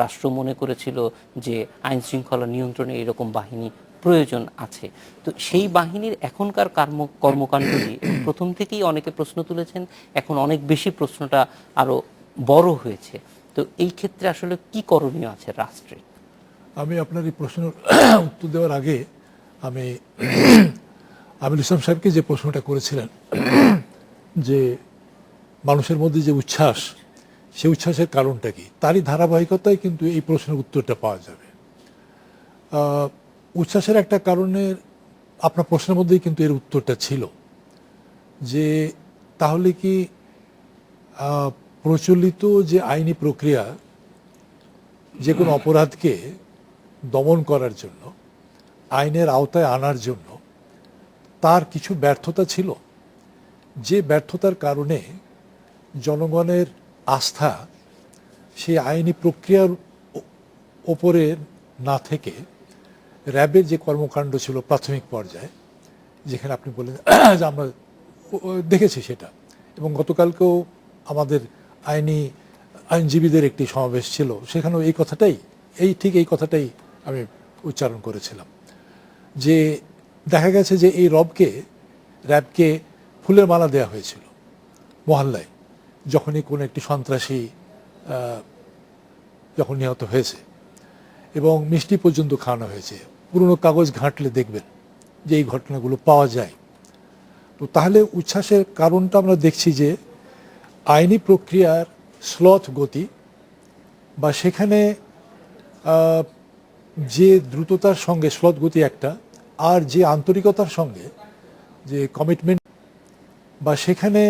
রাষ্ট্র মনে করেছিল যে আইন শৃঙ্খলা নিয়ন্ত্রণে এরকম বাহিনী প্রয়োজন আছে। তো সেই বাহিনীর এখনকার কর্মকাণ্ডটি প্রথম থেকেই অনেকে প্রশ্ন তুলেছেন, এখন অনেক বেশি প্রশ্নটা আরো বড় হয়েছে। তো এই ক্ষেত্রে আসলে কি করণীয় আছে রাষ্ট্রে? আমি আপনার এই প্রশ্নের উত্তর দেওয়ার আগে আমি আমিনুল ইসলাম সাহেবকে যে প্রশ্নটা করেছিলেন যে মানুষের মধ্যে যে উচ্ছ্বাস, সেই উচ্ছ্বাসের কারণটা কি, তারই ধারাবাহিকতায় কিন্তু এই প্রশ্নের উত্তরটা পাওয়া যাবে। উচ্ছ্বাসের একটা কারণের আপনার প্রশ্নের মধ্যেই কিন্তু এর উত্তরটা ছিল যে তাহলে কি প্রচলিত যে আইনি প্রক্রিয়া যে কোনো অপরাধকে দমন করার জন্য, আইনের আওতায় আনার জন্য তার কিছু ব্যর্থতা ছিল, যে ব্যর্থতার কারণে জনগণের আস্থা সেই আইনি প্রক্রিয়ার ওপরে না থেকে র্যাবের যে কর্মকাণ্ড ছিল প্রাথমিক পর্যায়ে, যেখানে আপনি বললেন যে আমরা দেখেছি সেটা, এবং গতকালকেও আমাদের আইনজীবীদের একটি সমাবেশ ছিল, সেখানেও এই কথাটাই এই কথাটাই আমি উচ্চারণ করেছিলাম যে দেখা গেছে যে এই র্যাবকে ফুলের মালা দেওয়া হয়েছিল মহল্লায়, যখনই কোনো একটি সন্ত্রাসী যখন নিহত হয়েছে, এবং মিষ্টি পর্যন্ত খাওয়ানো হয়েছে। পুরনো কাগজ ঘাঁটলে দেখবেন যে এই ঘটনাগুলো পাওয়া যায়। তো তাহলে উচ্ছ্বাসের কারণটা আমরা দেখছি যে আইনি প্রক্রিয়ার স্লথ গতি, বা সেখানে যে দ্রুততার সঙ্গে স্লথ গতি একটা, আর যে আন্তরিকতার সঙ্গে যে কমিটমেন্ট, বা সেখানে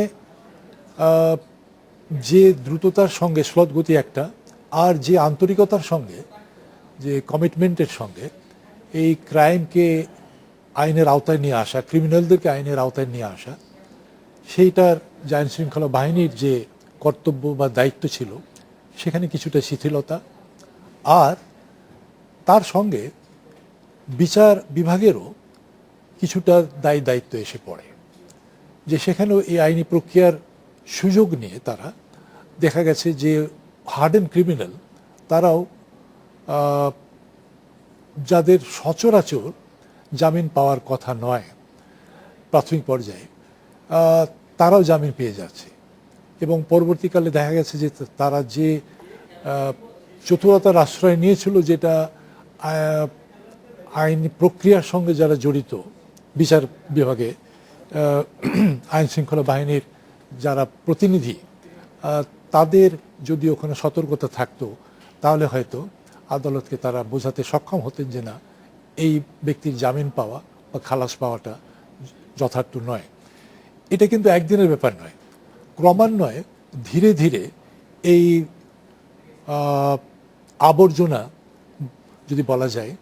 যে দ্রুততার সঙ্গে স্লথ গতি একটা, আর যে আন্তরিকতার সঙ্গে, যে কমিটমেন্টের সঙ্গে এই ক্রাইমকে আইনের আওতায় নিয়ে আসা, ক্রিমিনালদেরকে আইনের আওতায় নিয়ে আসা, সেইটার যে আইন শৃঙ্খলা বাহিনীর যে কর্তব্য বা দায়িত্ব ছিল সেখানে কিছুটা শিথিলতা, আর তার সঙ্গে বিচার বিভাগেরও কিছুটা দায়িত্ব এসে পড়ে, যে সেখানেও এই আইনি প্রক্রিয়ার সুযোগ নিয়ে তারা দেখা গেছে যে হার্ডেন ক্রিমিনাল তারাও যাদের সচরাচর জামিন পাওয়ার কথা নয় প্রাথমিক পর্যায়ে, তারাও জামিন পেয়ে যাচ্ছে। এবং পরবর্তীকালে দেখা গেছে যে তারা যে চতুরতার আশ্রয় নিয়েছিল, যেটা আইনি প্রক্রিয়ার সঙ্গে যারা জড়িত বিচার বিভাগে, আইন শৃঙ্খলা বাহিনীর যারা প্রতিনিধি, তাদের যদি ওখানে সতর্কতা থাকতো তাহলে হয়তো আদালতকে তারা বোঝাতে সক্ষম হতেন যে না, এই ব্যক্তির জামিন পাওয়া বা খালাস পাওয়াটা যথার্থ নয়। এটা কিন্তু একদিনের ব্যাপার নয়, ক্রমান্বয়ে ধীরে ধীরে এই আবর্জনা, যদি বলা যায়,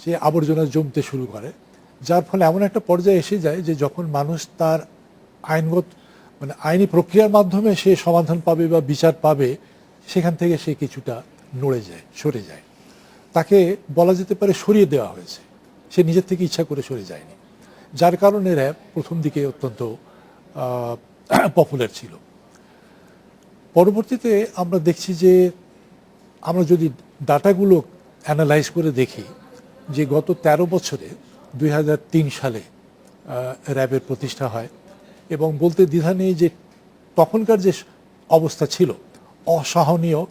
সে আবর্জনা জমতে শুরু করে, যার ফলে এমন একটা পর্যায়ে এসে যায় যে যখন মানুষ তার আইনগত মানে আইনি প্রক্রিয়ার মাধ্যমে সে সমাধান পাবে বা বিচার পাবে, সেখান থেকে সে কিছুটা নড়ে যায়, সরে যায়। তাকে বলা যেতে পারে সরিয়ে দেওয়া হয়েছে, সে নিজের থেকে ইচ্ছা করে সরে যায়নি, যার কারণে র্যাব প্রথম দিকে অত্যন্ত পপুলার ছিল। পরবর্তীতে আমরা দেখছি যে আমরা যদি ডাটাগুলো অ্যানালাইজ করে দেখি যে গত 13 বছরে 2003 সালে র্যাবের প্রতিষ্ঠা হয়, এবং বলতে দ্বিধা নেই যে তখনকার যে অবস্থা ছিল, অসহনীয়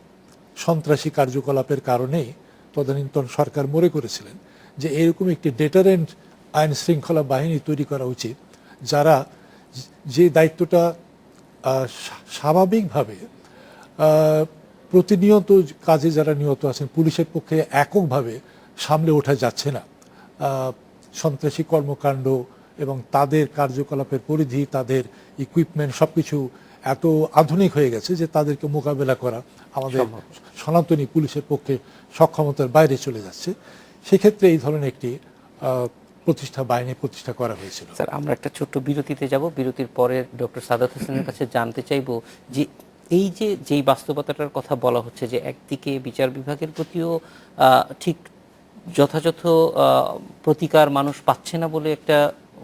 সন্ত্রাসী কার্যকলাপের কারণেই তদানীন্তন সরকার মনে করেছিলেন যে এরকম একটি ডেটারেন্ট আইন শৃঙ্খলা বাহিনী তৈরি করা উচিত, যারা যে দায়িত্বটা স্বাভাবিকভাবে প্রতিনিয়ত কাজে যারা নিহত আছেন, পুলিশের পক্ষে এককভাবে সামলে ওঠা যাচ্ছে না। সন্ত্রাসী কর্মকাণ্ড এবং তাদের কার্যকলাপের পরিধি, তাদের ইকুইপমেন্ট সবকিছু এত আধুনিক হয়ে গেছে যে তাদেরকে মোকাবেলা করা আমাদের সনাতনী পুলিশের পক্ষে সক্ষমতার বাইরে চলে যাচ্ছে। সেক্ষেত্রে এই ধরনের একটি বাহিনী প্রতিষ্ঠা করা হয়েছিল। স্যার, আমরা একটা ছোট্ট বিরতিতে যাব। বিরতির পরে ডক্টর সাদাত হোসেনের কাছে জানতে চাইবো যে এই যেই বাস্তবতাটার কথা বলা হচ্ছে, যে একদিকে বিচার বিভাগের প্রতিও ঠিক যথাযথ প্রতিকার মানুষ পাচ্ছে না বলে একটা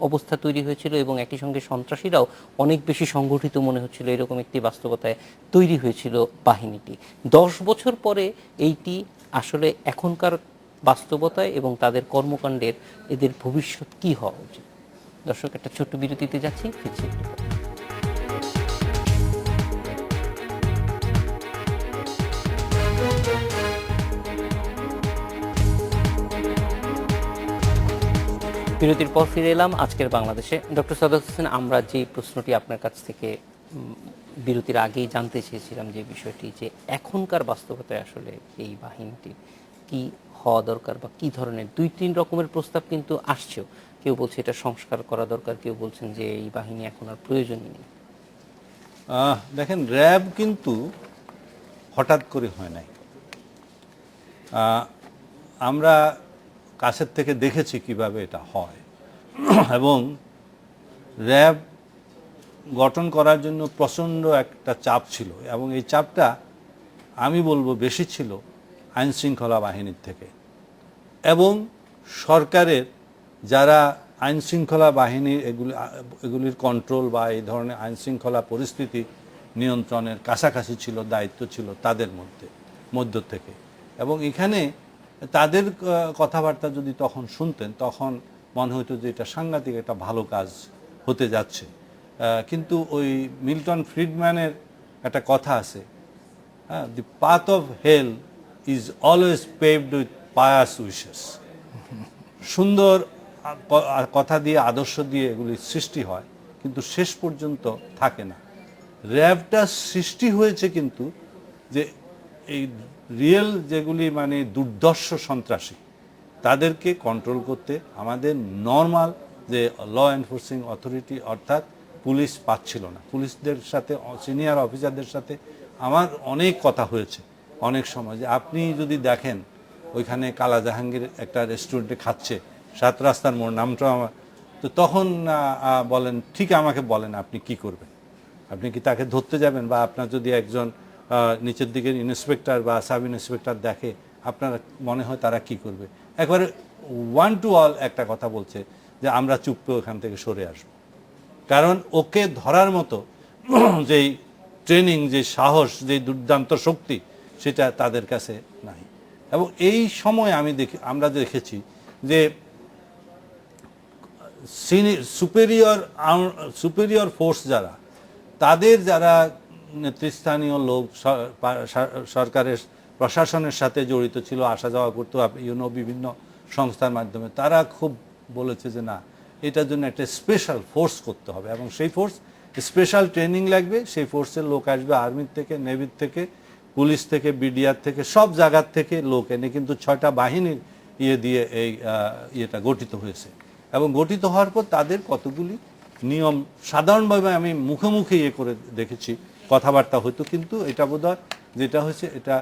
অবস্থা তৈরি হয়েছিল, এবং একই সঙ্গে সন্ত্রাসীরাও অনেক বেশি সংগঠিত মনে হচ্ছিল, এরকম একটি বাস্তবতায় তৈরি হয়েছিল বাহিনীটি। 10 বছর পরে এইটি আসলে এখনকার বাস্তবতায় এবং তাদের কর্মকাণ্ডের এদের ভবিষ্যৎ কি হওয়া উচিত? দর্শক, একটা ছোট্ট বিরতিতে যাচ্ছি, ফিরছি একটু পরে। বিরতির পর ফিরে এলাম আজকের বাংলাদেশে। ডক্টর সাদাত হোসেন, আমরা যে প্রশ্নটি আপনার কাছ থেকে বিরতির আগেই জানতে চেয়েছিলাম, যে বিষয়টি যে এখনকার বাস্তবতায় আসলে এই বাহিনীটির কি হওয়া দরকার বা কি ধরনের, 2-3 রকমের প্রস্তাব কিন্তু আসছেও। কেউ বলছে এটা সংস্কার করা দরকার, কেউ বলছেন যে এই বাহিনী এখন আর প্রয়োজনই নেই। দেখেন, র্যাব কিন্তু হঠাৎ করে হয় নাই। আমরা কাছের থেকে দেখেছি কিভাবে এটা হয়, এবং র্যাব গঠন করার জন্য প্রচণ্ড একটা চাপ ছিল, এবং এই চাপটা আমি বলবো বেশি ছিল আইন শৃঙ্খলা বাহিনীর থেকে। এবং সরকারের যারা আইন শৃঙ্খলা বাহিনী এগুলির কন্ট্রোল বা এই ধরনের আইন শৃঙ্খলা পরিস্থিতি নিয়ন্ত্রণের কাছাকাছি ছিল, দায়িত্ব ছিল তাদের মধ্য থেকে। এবং এখানে তাদের কথাবার্তা যদি তখন শুনতেন, তখন মনে হতো যে এটা সাংঘাতিক একটা ভালো কাজ হতে যাচ্ছে। কিন্তু ওই মিল্টন ফ্রিডম্যানের একটা কথা আছে, the path of hell is always paved with pious wishes. সুন্দর কথা দিয়ে, আদর্শ দিয়ে এগুলি সৃষ্টি হয়, কিন্তু শেষ পর্যন্ত থাকে না। র্যাবটা সৃষ্টি হয়েছে কিন্তু যে এই রিয়েল যেগুলি মানে দুর্ধর্ষ সন্ত্রাসী, তাদেরকে কন্ট্রোল করতে আমাদের নর্মাল যে ল এনফোর্সিং অথরিটি অর্থাৎ পুলিশ পাচ্ছিল না। পুলিশদের সাথে, সিনিয়র অফিসারদের সাথে আমার অনেক কথা হয়েছে, অনেক সময় যে আপনি যদি দেখেন ওইখানে কালা জাহাঙ্গীর একটা রেস্টুরেন্টে খাচ্ছে, 7 রাস্তার মোড়, নামটা আমার, তো তখন বলেন ঠিক আমাকে বলেন আপনি কি করবেন? আপনি কি তাকে ধরতে যাবেন? বা আপনার যদি একজন নিচের দিকের ইন্সপেক্টর বা সাব ইন্সপেক্টর দেখে, আপনার মনে হয় তারা কি করবে? একবারে ওয়ান টু অল একটা কথা বলছে যে আমরা চুপকে ওখান থেকে সরে আসব, কারণ ওকে ধরার মতো যেই ট্রেনিং, যে সাহস, যে দুর্দান্ত শক্তি, সেটা তাদের কাছে নাই। এবং এই সময় আমরা দেখেছি যে সুপেরিয়র ফোর্স যারা, তাদের যারা নেতৃস্থানীয় লোক, সরকারের প্রশাসনের সাথে জড়িত ছিল, আসা যাওয়া করতো বিভিন্ন সংস্থার মাধ্যমে, তারা খুব বলেছে যে না, এটার জন্য একটা স্পেশাল ফোর্স করতে হবে এবং সেই ফোর্স স্পেশাল ট্রেনিং লাগবে। সেই ফোর্সের লোক আসবে আর্মির থেকে, নেভির থেকে, পুলিশ থেকে, বিডিআর থেকে, সব জায়গার থেকে লোক এনে কিন্তু 6টা বাহিনীর দিয়ে এই ইয়েটা গঠিত হয়েছে। এবং গঠিত হওয়ার পর তাদের কতগুলি নিয়ম সাধারণভাবে আমি মুখে মুখে করে দেখেছি, কথাবার্তা হতো, কিন্তু এটা বোধহয় যেটা হয়েছে এটা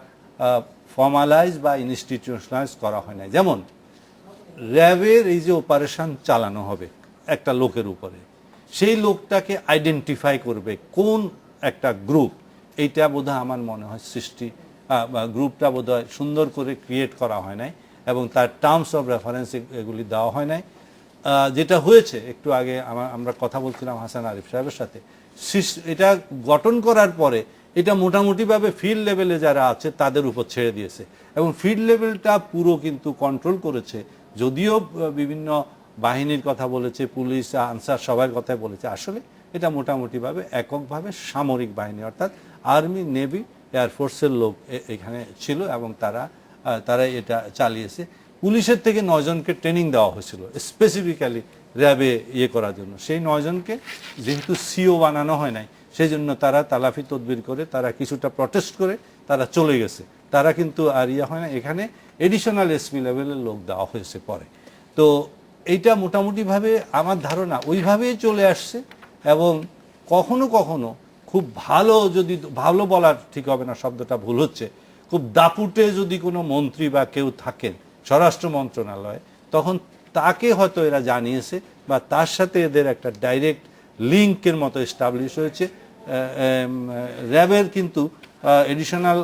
ফর্মালাইজ বা ইনস্টিটিউশনালাইজ করা হয় না। যেমন র্যাবের এই যে অপারেশন চালানো হবে একটা লোকের উপরে, সেই লোকটাকে আইডেন্টিফাই করবে কোন একটা গ্রুপ, এইটা বোধহয় আমার মনে হয় গ্রুপটা বোধহয় সুন্দর করে ক্রিয়েট করা হয় নাই এবং তার টার্মস অফ রেফারেন্স এগুলি দেওয়া হয় নাই। যেটা হয়েছে একটু আগে আমরা কথা বলছিলাম হাসান আরিফ সাহেবের সাথে, এটা গঠন করার পরে এটা মোটামুটিভাবে ফিল্ড লেভেলে যারা আছে তাদের উপর ছেড়ে দিয়েছে এবং ফিল্ড লেভেলটা পুরো কিন্তু কন্ট্রোল করেছে। যদিও বিভিন্ন বাহিনীর কথা বলেছে, পুলিশ, আনসার, সবার কথাই বলেছে, আসলে এটা মোটামুটিভাবে এককভাবে সামরিক বাহিনী অর্থাৎ আর্মি, নেভি, এয়ারফোর্সের লোক এখানে ছিল এবং তারা এটা চালিয়েছে। পুলিশের থেকে 9 জনকে ট্রেনিং দেওয়া হয়েছিল স্পেসিফিক্যালি র্যাবে করার জন্য। সেই 9 জনকে যেহেতু সিও বানানো হয় নাই, সেই জন্য তারা তালাফি তদবির করে, তারা কিছুটা প্রটেস্ট করে তারা চলে গেছে। তারা কিন্তু আর হয় না, এখানে এডিশনাল এসপি লেভেলের লোক দেওয়া হয়েছে পরে। তো এইটা মোটামুটিভাবে আমার ধারণা ওইভাবেই চলে আসছে এবং কখনো কখনো খুব ভালো, যদি ভালো বলার ঠিক হবে না, শব্দটা ভুল হচ্ছে, খুব দাপুটে যদি কোনো মন্ত্রী বা কেউ থাকেন স্বরাষ্ট্র মন্ত্রণালয়ে, তখন তাকে হয়তো এরা জানিয়েছে বা তার সাথে এদের একটা ডাইরেক্ট লিঙ্কের মতো এস্টাবলিশ হয়েছে। র্যাবের কিন্তু এডিশনাল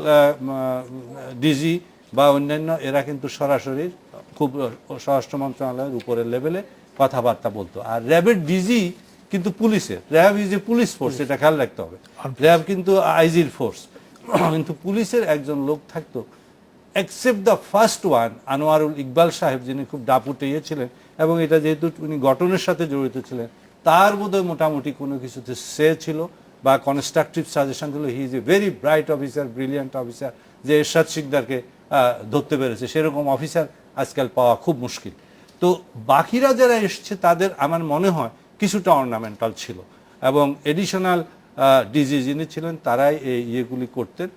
ডিজি বা অন্যান্য এরা কিন্তু সরাসরি খুব স্বরাষ্ট্র মন্ত্রণালয়ের উপরের লেভেলে কথাবার্তা বলতো। আর র্যাবের ডিজি কিন্তু পুলিশের, RAB is a police force, এটা খেয়াল রাখতে হবে। র্যাব কিন্তু আইজির ফোর্স, কিন্তু পুলিশের একজন লোক থাকতো, except the first one, Anwarul Iqbal সাহেব, যিনি খুব দাপুটে ছিলেন এবং এটা যেহেতু উনি গঠনের সাথে জড়িত ছিলেন, তার বোধহয় মোটামুটি কোনো কিছুতে সে ছিল বা কনস্ট্রাকটিভ সাজেশন ছিল। He is a very bright officer, brilliant officer, যে এরশাদ শিকদারকে ধরতে পেরেছে, সেরকম অফিসার আজকাল পাওয়া খুব মুশকিল। তো বাকিরা যারা এসছে তাদের আমার মনে হয় কিছুটা অর্নামেন্টাল ছিল এবং এডিশনাল ডিজি যিনি ছিলেন তারাই এই ইয়েগুলি করতেন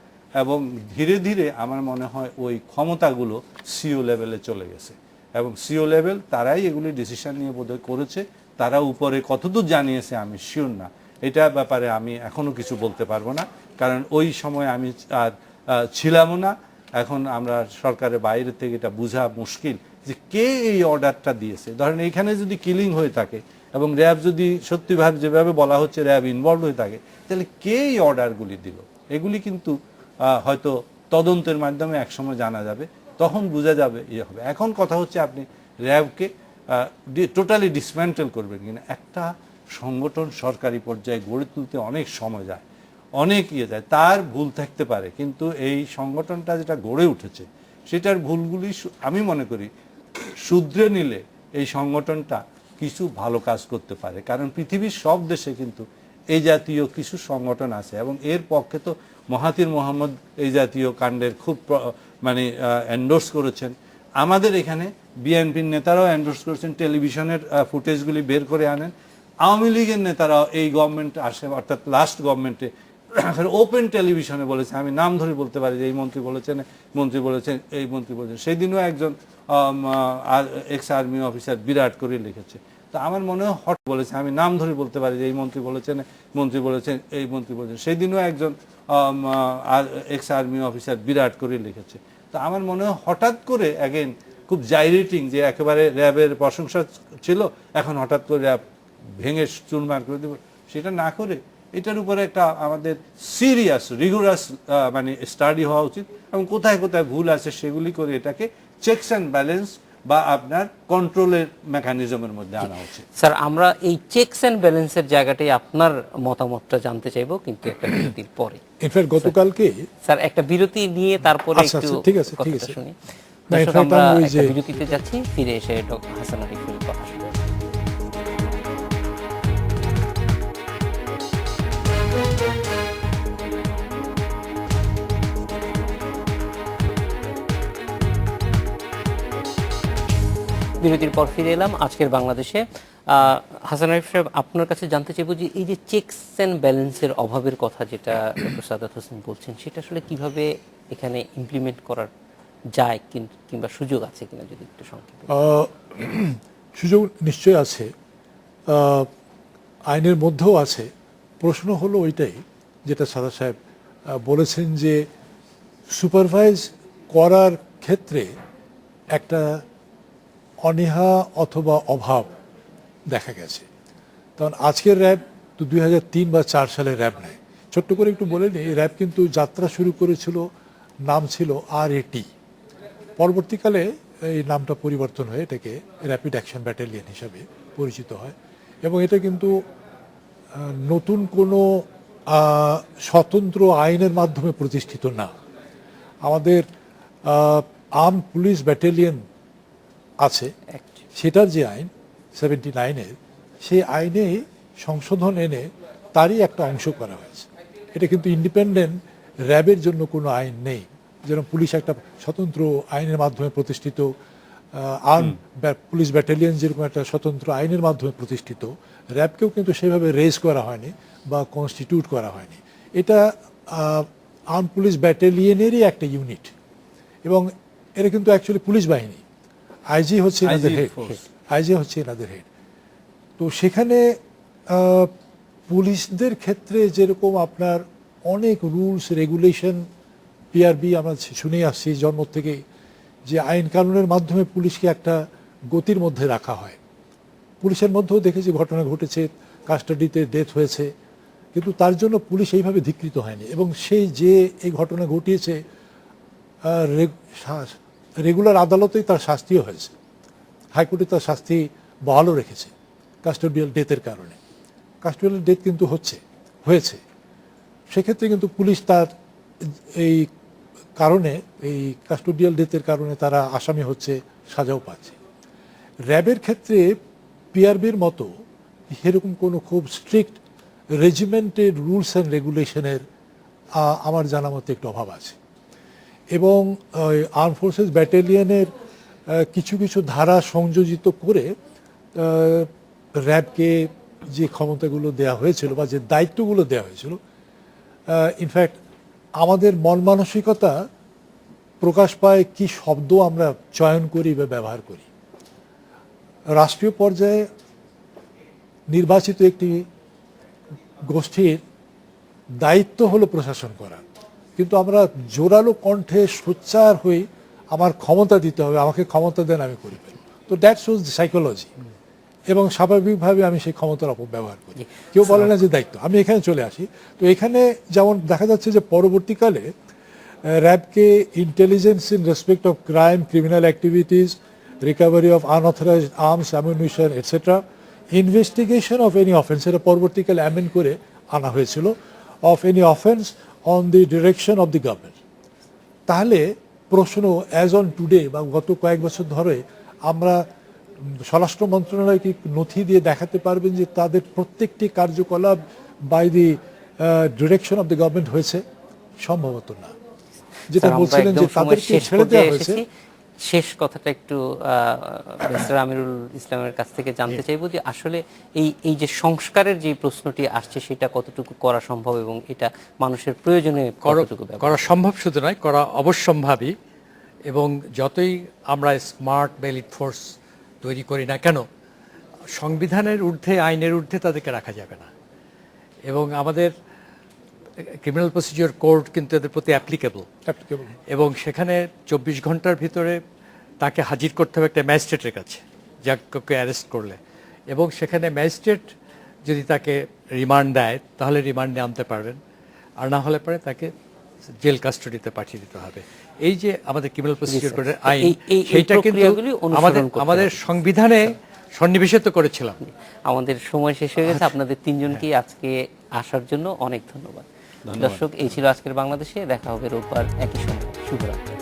এবং ধীরে ধীরে আমার মনে হয় ওই ক্ষমতাগুলো সিও লেভেলে চলে গেছে এবং সিও লেভেল তারাই এগুলি ডিসিশন নিয়ে বোধহয় করেছে। তারা উপরে কতদূর জানিয়েছে আমি শিওর না, এটা ব্যাপারে আমি এখনো কিছু বলতে পারবো না, কারণ ওই সময় আমি আর ছিলামও না। এখন আমরা সরকারের বাইরে থেকে এটা বোঝা মুশকিল যে কে এই অর্ডারটা দিয়েছে। ধরেন এইখানে যদি কিলিং হয়ে থাকে এবং র্যাব যদি সত্যিভাবে যেভাবে বলা হচ্ছে র্যাব ইনভলভ হয়ে থাকে, তাহলে কে এই অর্ডারগুলি দিল, এগুলি কিন্তু হয়তো তদন্তের মাধ্যমে একসময় জানা যাবে, তখন বোঝা যাবে হবে। এখন কথা হচ্ছে আপনি র্যাবকে টোটালি ডিসম্যান্টেল করবেন কিনা। একটা সংগঠন সরকারি পর্যায়ে গড়ে তুলতে অনেক সময় যায়, অনেক যায়, তার ভুল থাকতে পারে, কিন্তু এই সংগঠনটা যেটা গড়ে উঠেছে সেটার ভুলগুলি আমি মনে করি শুধরে নিলে এই সংগঠনটা কিছু ভালো কাজ করতে পারে। কারণ পৃথিবীর সব দেশে কিন্তু এই জাতীয় কিছু সংগঠন আছে এবং এর পক্ষে তো মহাতির মোহাম্মদ এই জাতীয় কাণ্ডের খুব এন্ডোর্স করেছেন। আমাদের এখানে বিএনপির নেতারাও এন্ডোর্স করেছেন, টেলিভিশনের ফুটেজগুলি বের করে আনেন। আওয়ামী লীগের নেতারাও এই গভর্নমেন্ট আসে, অর্থাৎ লাস্ট গভর্নমেন্টে ওপেন টেলিভিশনে বলেছে, আমি নাম ধরে বলতে পারি যে এই মন্ত্রী বলেছেন, মন্ত্রী বলেছেন, এই মন্ত্রী বলেছেন। সেই দিনও একজন এক্স আর্মি অফিসার বিরাট করে লিখেছে। তো আমার মনে হয় হট বলেছে, আমি নাম ধরে বলতে পারি যে এই মন্ত্রী বলেছেন, এই মন্ত্রী বলেছেন। সেই দিনও একজন এক্স আর্মি অফিসার বিরাট করে লিখেছে। তো আমার মনে হয় হঠাৎ করে অ্যাগেন খুব জাইরেটিং, যে একেবারে র্যাবের প্রশংসা ছিল, এখন হঠাৎ করে র্যাব ভেঙে চুরমার করে দেবে, সেটা না করে এটার উপরে একটা আমাদের সিরিয়াস রিগুরাস মানে স্টাডি হওয়া উচিত, এবং কোথায় কোথায় ভুল আছে সেগুলি করে এটাকে চেকস অ্যান্ড ব্যালেন্স বা আপনার কন্ট্রোলের মেকানিজমের মধ্যে আনা উচিত। স্যার, আমরা এই চেকস এন্ড ব্যালেন্সের জায়গাটাই আপনার মতামতটা জানতে চাইবো, কিন্তু একটা বিরতির পরে। ইনফ্যাক্ট গতকালকে স্যার, একটা বিরতি নিয়ে তারপরে আচ্ছা, একটু আচ্ছা, ঠিক আছে, ঠিক কথাটা আছে। শুনি। না, দর্শক, in fact, আমরা আমি ওই একটা যে- বিরতিতে যাচ্ছি, ফিরে এসে ডক্টর হাসান আরিফুল কথা শুনবো। বিরতির পর ফিরে এলাম আজকের বাংলাদেশে। হাসান আরিফ সাহেব, আপনার কাছে জানতে চাইবো যে এই যে চেকস এন্ড ব্যালেন্সের অভাবের কথা যেটা ডক্টর সাদাত হোসেন বলছেন, সেটা আসলে কিভাবে এখানে ইমপ্লিমেন্ট করার যায় কিংবা সুযোগ আছে কিনা, যদি একটু সংক্ষেপে। সুযোগ নিশ্চয় আছে, আইনের মধ্যেও আছে। প্রশ্ন হলো ওইটাই যেটা সাদা সাহেব বলেছেন, যে সুপারভাইজ করার ক্ষেত্রে একটা অনীহা অথবা অভাব দেখা গেছে। কারণ আজকের র্যাব তো 2003 বা 4 সালের র্যাব নেয়। ছোট্ট করে একটু বলে নিই, র্যাব কিন্তু যাত্রা শুরু করেছিল, নাম ছিল RAT। পরবর্তীকালে এই নামটা পরিবর্তন হয়ে এটাকে র্যাপিড অ্যাকশন ব্যাটালিয়ন হিসাবে পরিচিত হয়। এবং এটা কিন্তু নতুন কোনো স্বতন্ত্র আইনের মাধ্যমে প্রতিষ্ঠিত না। আমাদের আর্ম পুলিশ ব্যাটালিয়ন আছে, সেটার যে আইন 79-এর, সেই আইনে সংশোধন এনে তারই একটা অংশ করা হয়েছে। এটা কিন্তু ইন্ডিপেন্ডেন্ট র্যাবের জন্য কোনো আইন নেই। যেরকম পুলিশ একটা স্বতন্ত্র আইনের মাধ্যমে প্রতিষ্ঠিত, আর্ম পুলিশ ব্যাটালিয়ন যেরকম একটা স্বতন্ত্র আইনের মাধ্যমে প্রতিষ্ঠিত, র্যাবকেও কিন্তু সেভাবে রেজ করা হয়নি বা কনস্টিটিউট করা হয়নি। এটা আর্ম পুলিশ ব্যাটালিয়নেরই একটা ইউনিট, এবং এটা কিন্তু অ্যাকচুয়ালি পুলিশ বাহিনী। আইজি হচ্ছে এনাদের হেড, আইজি হচ্ছে এনাদের হেড। তো সেখানে পুলিশদের ক্ষেত্রে যেরকম আপনার অনেক রুলস রেগুলেশন, পিআরবি আমরা শুনেই আসছি জন্ম থেকে, যে আইন কানুনের মাধ্যমে পুলিশকে একটা গতির মধ্যে রাখা হয়। পুলিশের মধ্যেও দেখেছি ঘটনা ঘটেছে, কাস্টাডিতে ডেথ হয়েছে, কিন্তু তার জন্য পুলিশ এইভাবে ধিকৃত হয়নি। এবং সেই যে এই ঘটনা ঘটিয়েছে, রেগুলার আদালতেই তার শাস্তিও হয়েছে, হাইকোর্টে তার শাস্তি বহালও রেখেছে কাস্টোডিয়াল ডেথের কারণে। কাস্টোডিয়াল ডেথ কিন্তু হয়েছে, সেক্ষেত্রে কিন্তু পুলিশ তার এই কারণে, এই কাস্টোডিয়াল ডেথের কারণে তারা আসামি হচ্ছে, সাজাও পাচ্ছে। র্যাবের ক্ষেত্রে পিআরবির মতো সেরকম কোনো খুব স্ট্রিক্ট রেজিমেন্টেড রুলস অ্যান্ড রেগুলেশনের আমার জানা মতো একটু অভাব আছে। এবং আর্ম ফোর্সেস ব্যাটালিয়নের কিছু কিছু ধারা সংযোজিত করে র্যাবকে যে ক্ষমতাগুলো দেওয়া হয়েছিল বা যে দায়িত্বগুলো দেওয়া হয়েছিল, ইনফ্যাক্ট আমাদের মন মানসিকতা প্রকাশ পায় কি শব্দ আমরা চয়ন করি বা ব্যবহার করি। রাষ্ট্রীয় পর্যায়ে নির্বাচিত একটি গোষ্ঠীর দায়িত্ব হলো প্রশাসন করা, কিন্তু আমরা জোরালো কণ্ঠে সোচ্চার হই, আমার ক্ষমতা দিতে হবে, আমাকে ক্ষমতা দেন, আমি করি। তো দ্যাট শোজ সাইকোলজি, এবং স্বাভাবিকভাবে আমি সেই ক্ষমতার অপব্যবহার করি। কেউ বলে না যে দায়িত্ব। আমি এখানে চলে আসি, তো এখানে যেমন দেখা যাচ্ছে যে পরবর্তীকালে র্যাবকে intelligence in respect of crime, criminal activities, recovery of unauthorised arms, ammunition etcetera, investigation of any offence, এটা পরবর্তীকালে অ্যামেন্ড করে আনা হয়েছিল, of any offence on the direction of the government. তাহলে প্রশ্ন, অ্যাজ অন টুডে বা গত কয়েক বছর ধরে আমরা স্বরাষ্ট্র মন্ত্রণালয় কি নথি দিয়ে দেখাতে পারবেন যে তাদের প্রত্যেকটি কার্যকলাপ by the direction of the government হয়েছে? সম্ভবত না। যেটা বলছিলেন যে তাদেরকে ছেড়ে দেওয়া হয়েছে। শেষ কথাটা একটু মিস্টার আমিরুল ইসলামের কাছ থেকে জানতে চাইবো যে আসলে এই যে সংস্কারের যে প্রশ্নটি আসছে, সেটা কতটুকু করা সম্ভব এবং এটা মানুষের প্রয়োজনে কতটুকু করা সম্ভব শুধু নয়, করা অবশ্যম্ভাবী। এবং যতই আমরা স্মার্ট বা এলিট ফোর্স তৈরি করি না কেন, সংবিধানের ঊর্ধ্বে, আইনের ঊর্ধ্বে তাদেরকে রাখা যাবে না। এবং আমাদের ক্রিমিনাল প্রসিডিওর কোড কিন্তু এদের প্রতি অ্যাপ্লিকেবল, এবং সেখানে 24 ঘন্টার ভিতরে তাকে হাজির করতে হবে একটা ম্যাজিস্ট্রেটের কাছে, যাকে অ্যারেস্ট করলে, এবং সেখানে ম্যাজিস্ট্রেট যদি তাকে রিমান্ড দেয় তাহলে রিমান্ডে আনতে পারবেন, আর না হলে পরে তাকে জেল কাস্টডিতে পাঠিয়ে দিতে হবে। এই যে আমাদের ক্রিমিনাল প্রসিডিওর কোডের আইন, সেইটা কিন্তু আমাদের সংবিধানে সন্নিবেশিত করেছিলাম। আমাদের সময় শেষ হয়ে গেছে। আপনাদের তিনজনকে আজকে আসার জন্য অনেক ধন্যবাদ। দর্শক, এই ছিল আজকের বাংলাদেশে। দেখা হবে রোববার একই সময়। শুভরাত্রি।